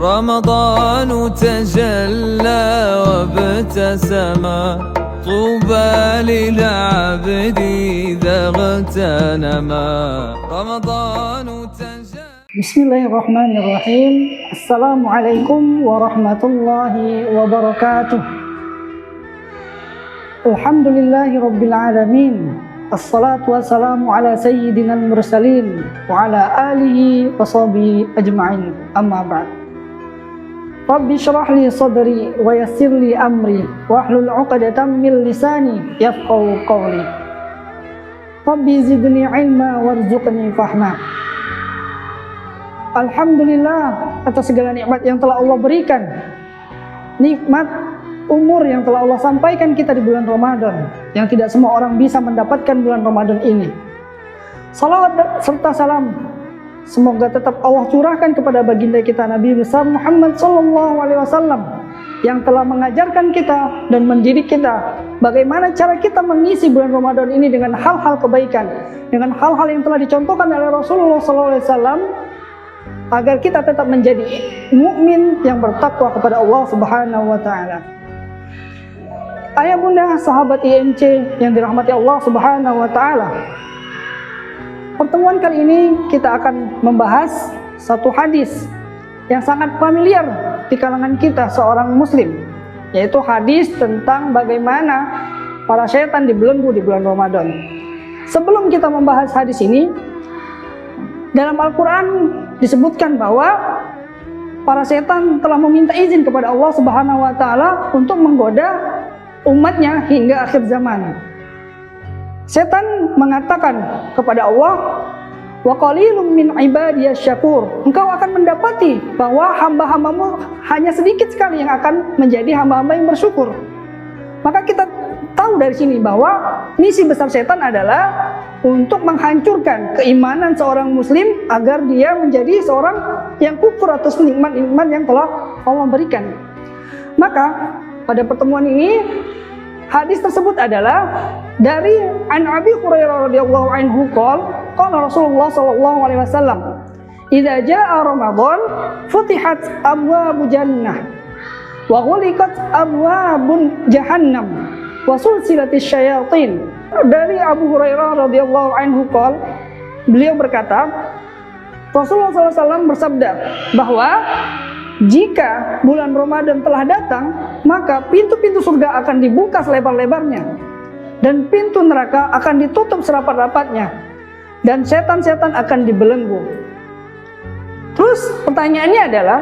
رمضان تجلى وابتسم طوبى للعبد إذا اغتنما رمضان تجلى. Bismillahirrahmanirrahim. Assalamualaikum warahmatullahi wabarakatuh. Alhamdulillahi rabbil alamin. Assalatu wassalamu ala sayyidinal mursalin wa ala alihi wa sahbihi ajma'in. Amma ba'd. Rabbi syrah li sadri wa yassir li amri wahlul 'uqdatam min lisani yafqahu qawli. Rabbi zidni ilma warzuqni fahma. Alhamdulillah atas segala nikmat yang telah Allah berikan. Nikmat umur yang telah Allah sampaikan kita di bulan Ramadan, yang tidak semua orang bisa mendapatkan bulan Ramadan ini. Salawat serta salam semoga tetap Allah curahkan kepada baginda kita Nabi besar Muhammad SAW, yang telah mengajarkan kita dan mendidik kita bagaimana cara kita mengisi bulan Ramadan ini dengan hal-hal kebaikan, dengan hal-hal yang telah dicontohkan oleh Rasulullah SAW, agar kita tetap menjadi mukmin yang bertakwa kepada Allah Subhanahu wa taala. Ayah bunda sahabat IMC yang dirahmati Allah Subhanahu wa taala. Pertemuan kali ini kita akan membahas satu hadis yang sangat familiar di kalangan kita seorang muslim, yaitu hadis tentang bagaimana para setan dibelenggu di bulan Ramadan. Sebelum kita membahas hadis ini, dalam Al-Quran disebutkan bahwa para setan telah meminta izin kepada Allah Subhanahu wa taala untuk menggoda umatnya hingga akhir zaman. Setan mengatakan kepada Allah, "Wa qalilum min ibadiyasy syakur." Engkau akan mendapati bahwa hamba-hambamu hanya sedikit sekali yang akan menjadi hamba-hamba yang bersyukur. Maka kita tahu dari sini bahwa misi besar setan adalah untuk menghancurkan keimanan seorang muslim agar dia menjadi seorang yang kufur atas nikmat-nikmat yang telah Allah berikan. Maka pada pertemuan ini hadis tersebut adalah dari An Abi Hurairah radhiyallahu anhu qala Rasulullah sallallahu alaihi wasallam, "Idza jaa Ramadan futihat abwabu jannah wa ghuliqat abwabun jahannam wa sulsilatis syayatin." Dari Abu Hurairah radhiyallahu anhu beliau berkata, Rasulullah SAW bersabda bahwa jika bulan Ramadan telah datang, maka pintu-pintu surga akan dibuka selebar-lebarnya dan pintu neraka akan ditutup serapat-rapatnya dan setan-setan akan dibelenggu. Terus pertanyaannya adalah,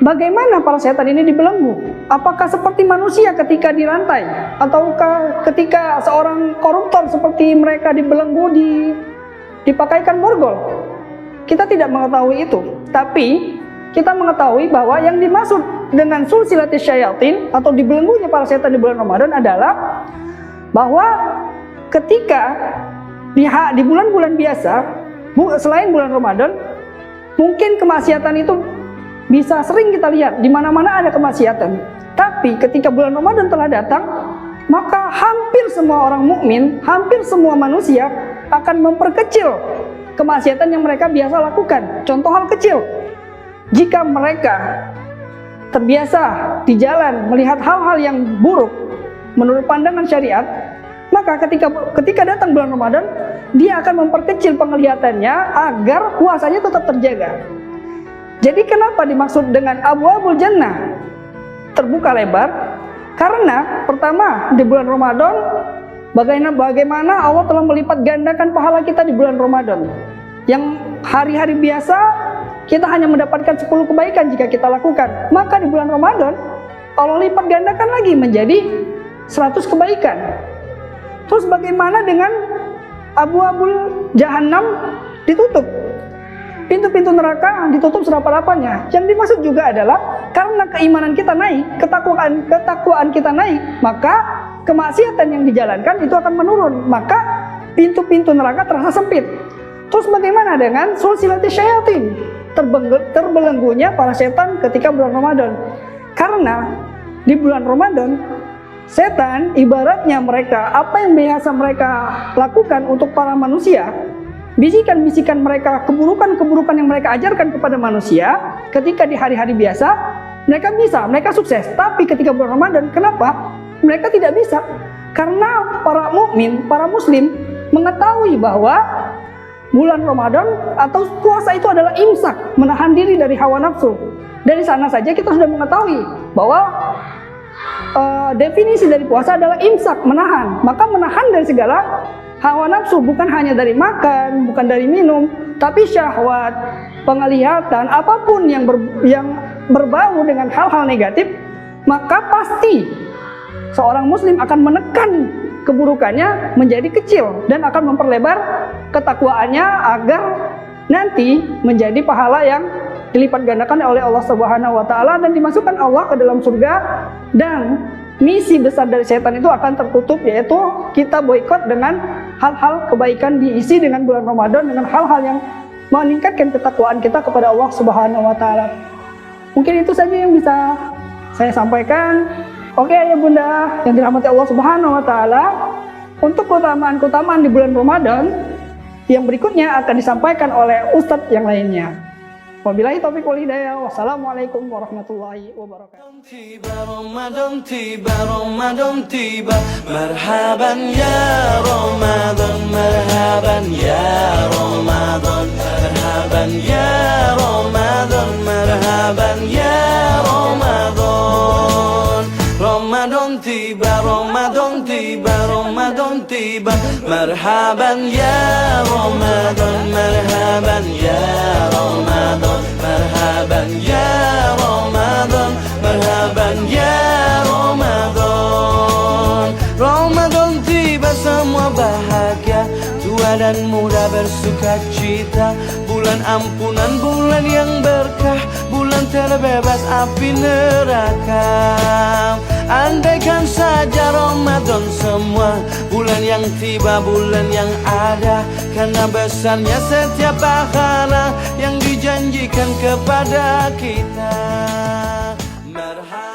bagaimana para setan ini dibelenggu? Apakah seperti manusia ketika dirantai? Ataukah ketika seorang koruptor seperti mereka dibelenggu dipakaikan borgol? Kita tidak mengetahui itu. Tapi kita mengetahui bahwa yang dimaksud dengan sulsilatis syayatin atau dibelenggunya para setan di bulan Ramadan adalah bahwa ketika di bulan-bulan biasa, selain bulan Ramadan, mungkin kemaksiatan itu bisa sering kita lihat, di mana-mana ada kemaksiatan. Tapi ketika bulan Ramadan telah datang, maka hampir semua orang mukmin, hampir semua manusia akan memperkecil kemaksiatan yang mereka biasa lakukan. Contoh hal kecil, jika mereka terbiasa di jalan melihat hal-hal yang buruk menurut pandangan syariat, maka ketika datang bulan Ramadan, dia akan memperkecil penglihatannya agar puasanya tetap terjaga. Jadi kenapa dimaksud dengan abwabul jannah terbuka lebar? Karena pertama, di bulan Ramadan bagaimana Allah telah melipat gandakan pahala kita di bulan Ramadan. Yang hari-hari biasa kita hanya mendapatkan 10 kebaikan jika kita lakukan, maka di bulan Ramadan Allah lipat gandakan lagi menjadi 100 kebaikan. Terus bagaimana dengan abwabul jahannam ditutup? Pintu-pintu neraka ditutup serapat-rapatnya. Yang dimaksud juga adalah karena keimanan kita naik, ketakwaan kita naik, maka kemaksiatan yang dijalankan itu akan menurun. Maka pintu-pintu neraka terasa sempit. Terus bagaimana dengan sulsilatis syayatin? Terbelenggunya para setan ketika bulan Ramadan. Karena di bulan Ramadan, setan ibaratnya mereka, apa yang biasa mereka lakukan untuk para manusia, bisikan-bisikan mereka, keburukan-keburukan yang mereka ajarkan kepada manusia, ketika di hari-hari biasa mereka sukses. Tapi ketika bulan Ramadan, kenapa mereka tidak bisa? Karena para mukmin, para muslim mengetahui bahwa bulan Ramadan atau puasa itu adalah imsak, menahan diri dari hawa nafsu. Dari sana saja kita sudah mengetahui bahwa definisi dari puasa adalah imsak, menahan. Maka menahan dari segala hawa nafsu, bukan hanya dari makan, bukan dari minum, tapi syahwat, penglihatan, apapun yang berbau dengan hal-hal negatif, maka pasti seorang muslim akan menekan keburukannya menjadi kecil dan akan memperlebar ketakwaannya agar nanti menjadi pahala yang dilipat gandakan oleh Allah Subhanahu wa taala dan dimasukkan Allah ke dalam surga, dan misi besar dari setan itu akan tertutup, yaitu kita boikot dengan hal-hal kebaikan, diisi dengan bulan Ramadan dengan hal-hal yang meningkatkan ketakwaan kita kepada Allah Subhanahu wa taala. Mungkin itu saja yang bisa saya sampaikan. Oke ayah bunda yang dirahmati Allah Subhanahu wa taala, untuk keutamaan-keutamaan di bulan Ramadan yang berikutnya akan disampaikan oleh ustadz yang lainnya. Wabillahi taufiq wal hidayah. Wassalamualaikum warahmatullahi wabarakatuh. Ramadan tiba, Ramadan tiba, marhaban ya Ramadan, marhaban ya Ramadan, marhaban ya Ramadan, marhaban ya Ramadan. Ramadan tiba, Ramadan tiba, Ramadan tiba, marhaban ya Ramadan, marhaban ya Ramadan, marhaban ya Ramadan, marhaban ya Ramadan. Ramadan tiba, semua bahagia, tua dan muda bersuka cita, bulan ampunan, bulan yang berkah, bulan terbebas api neraka. Andaikan saja Ramadan semua, bulan yang tiba, bulan yang ada, karena besarnya setiap pahala yang dijanjikan kepada kita. Merhaba.